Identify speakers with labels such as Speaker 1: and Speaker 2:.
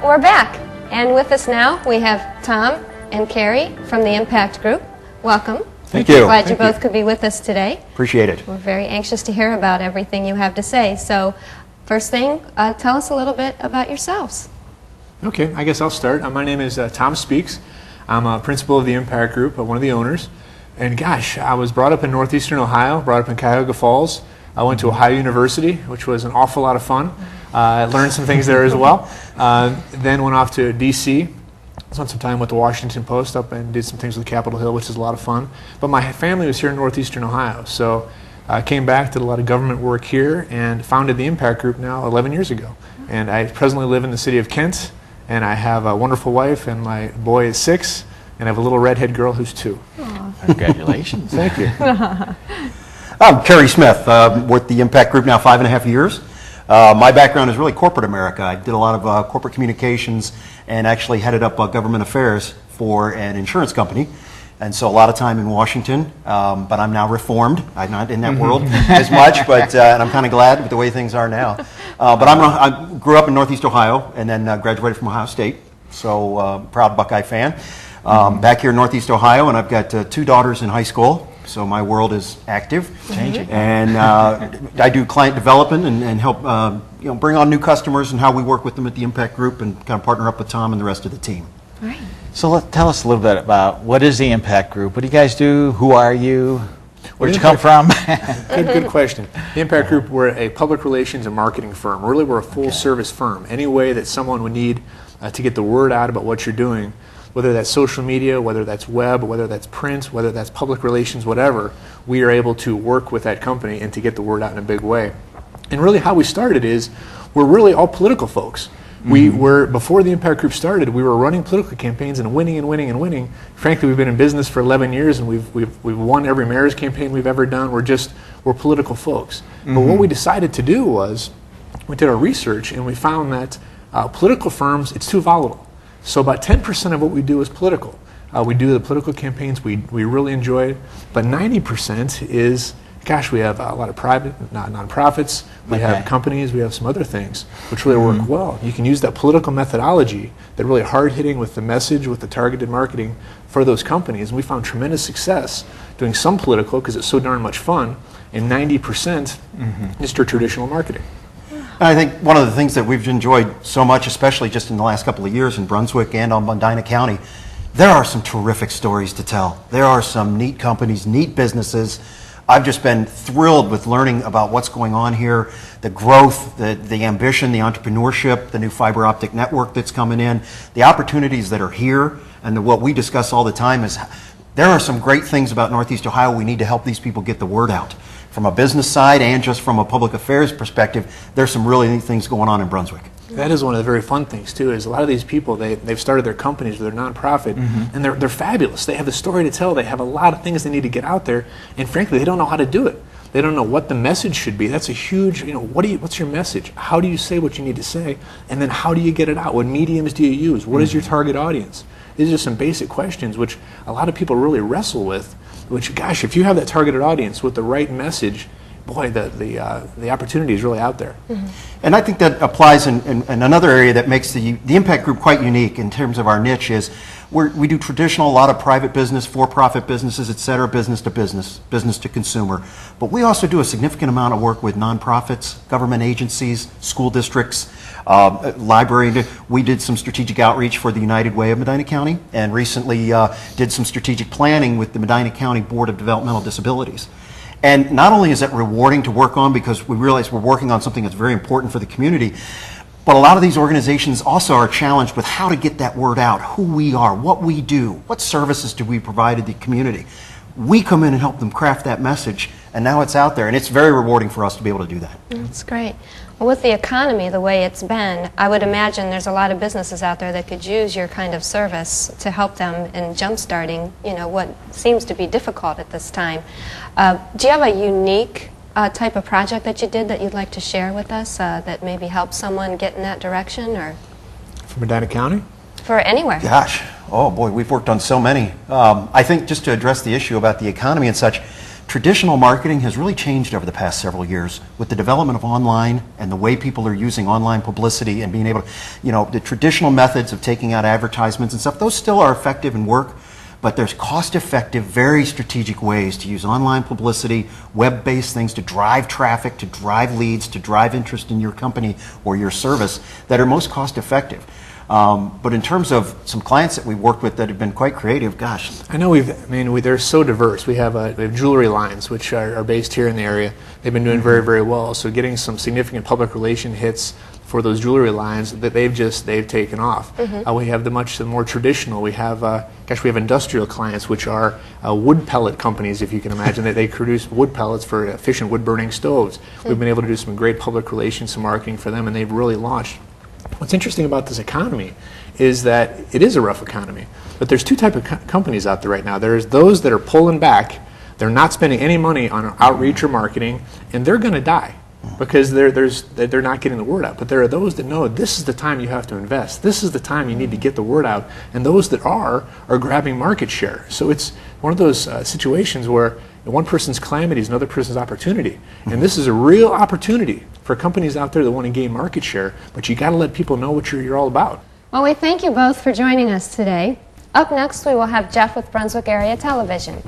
Speaker 1: we're back, and with us now we have Tom and Kerry from the Impact Group. Welcome.
Speaker 2: Thank you.
Speaker 1: Glad you both could be with us today.
Speaker 2: Appreciate it.
Speaker 1: We're very anxious to hear about everything you have to say. So, first thing, tell us a little bit about yourselves.
Speaker 3: Okay, I guess I'll start. My name is Tom Speaks. I'm a principal of the Impact Group, one of the owners. And gosh, I was brought up in northeastern Ohio, brought up in Cuyahoga Falls. I went to Ohio University, which was an awful lot of fun. I learned some things there as well. Then went off to D.C., spent some time with the Washington Post up and did some things with Capitol Hill, which is a lot of fun. But my family was here in northeastern Ohio, so I came back, did a lot of government work here, and founded the Impact Group now 11 years ago. And I presently live in the city of Kent, and I have a wonderful wife, and my boy is 6, and I have a little redhead girl who's 2.
Speaker 1: Aww.
Speaker 2: Congratulations.
Speaker 3: Thank you.
Speaker 2: I'm Kerry Smith, with the Impact Group now 5.5 years. My background is really corporate America. I did a lot of corporate communications and actually headed up government affairs for an insurance company. And so a lot of time in Washington, but I'm now reformed. I'm not in that world as much, but and I'm kind of glad with the way things are now. But I grew up in Northeast Ohio and then graduated from Ohio State, so proud Buckeye fan. Back here in Northeast Ohio, and I've got 2 daughters in high school, so my world is active.
Speaker 1: Changing.
Speaker 2: And I do client development and help bring on new customers and how we work with them at the Impact Group and kind of partner up with Tom and the rest of the team.
Speaker 1: All right.
Speaker 4: So tell us a little bit about what is the Impact Group? What do you guys do? Who are you? Where'd you come from?
Speaker 3: Good question. The Impact Group, we're a public relations and marketing firm. Really, we're a full-service firm. Any way that someone would need to get the word out about what you're doing, whether that's social media, whether that's web, whether that's print, whether that's public relations, whatever, we are able to work with that company and to get the word out in a big way. And really how we started is we're really all political folks. We were, before the Impact Group started, we were running political campaigns and winning and winning and winning. Frankly, we've been in business for 11 years and we've won every mayor's campaign we've ever done. We're political folks. But what we decided to do was, we did our research and we found that political firms, it's too volatile. So about 10% of what we do is political. We do the political campaigns, we really enjoy it, but 90% is, gosh, we have a lot of private, nonprofits, we have companies, we have some other things, which really work well. You can use that political methodology, that really hard-hitting with the message, with the targeted marketing for those companies, and we found tremendous success doing some political, because it's so darn much fun, and 90% is your traditional marketing.
Speaker 2: I think one of the things that we've enjoyed so much, especially just in the last couple of years in Brunswick and on Medina County, there are some terrific stories to tell. There are some neat companies, neat businesses. I've just been thrilled with learning about what's going on here, the growth, the ambition, the entrepreneurship, the new fiber optic network that's coming in, the opportunities that are here, and what we discuss all the time is there are some great things about Northeast Ohio. We need to help these people get the word out. From a business side and just from a public affairs perspective, there's some really neat things going on in Brunswick.
Speaker 3: That is one of the very fun things too, is a lot of these people, they've started their companies or their nonprofit, and they're fabulous. They have a story to tell, they have a lot of things they need to get out there, and frankly, they don't know how to do it. They don't know what the message should be. That's a huge, what's your message? How do you say what you need to say? And then how do you get it out? What mediums do you use? What is your target audience? These are some basic questions which a lot of people really wrestle with, which, gosh, if you have that targeted audience with the right message, boy, the opportunity is really out there.
Speaker 2: And I think that applies in another area that makes the Impact Group quite unique in terms of our niche is we do traditional, a lot of private business, for-profit businesses, et cetera, business to business, business to consumer. But we also do a significant amount of work with nonprofits, government agencies, school districts, library. We did some strategic outreach for the United Way of Medina County and recently did some strategic planning with the Medina County Board of Developmental Disabilities. And not only is that rewarding to work on because we realize we're working on something that's very important for the community, but a lot of these organizations also are challenged with how to get that word out, who we are, what we do, what services do we provide to the community. We come in and help them craft that message, and now it's out there, and it's very rewarding for us to be able to do that.
Speaker 1: That's great. Well, with the economy the way it's been, I would imagine there's a lot of businesses out there that could use your kind of service to help them in jump-starting, what seems to be difficult at this time. Do you have a unique type of project that you did that you'd like to share with us that maybe helps someone get in that direction? Or
Speaker 3: For Medina County?
Speaker 1: For anywhere.
Speaker 2: Gosh, oh boy, we've worked on so many. I think just to address the issue about the economy and such, traditional marketing has really changed over the past several years with the development of online and the way people are using online publicity and being able to, the traditional methods of taking out advertisements and stuff, those still are effective and work, but there's cost-effective, very strategic ways to use online publicity, web-based things to drive traffic, to drive leads, to drive interest in your company or your service that are most cost-effective. But in terms of some clients that we've worked with that have been quite creative, gosh.
Speaker 3: I know they're so diverse. We have jewelry lines, which are based here in the area. They've been doing very, very well. So getting some significant public relation hits for those jewelry lines that they've taken off. We have the much more traditional. We have industrial clients, which are wood pellet companies, if you can imagine, that they produce wood pellets for efficient wood burning stoves. We've been able to do some great public relations, some marketing for them, and they've really launched. What's interesting about this economy is that it is a rough economy, but there's two types of companies out there right now. There's those that are pulling back, they're not spending any money on outreach or marketing, and they're going to die because they're not getting the word out. But there are those that know this is the time you have to invest. This is the time you need to get the word out, and those that are grabbing market share. So it's one of those situations where one person's calamity is another person's opportunity. And this is a real opportunity for companies out there that want to gain market share, but you got to let people know what you're all about.
Speaker 1: Well, we thank you both for joining us today. Up next, we will have Jeff with Brunswick Area Television.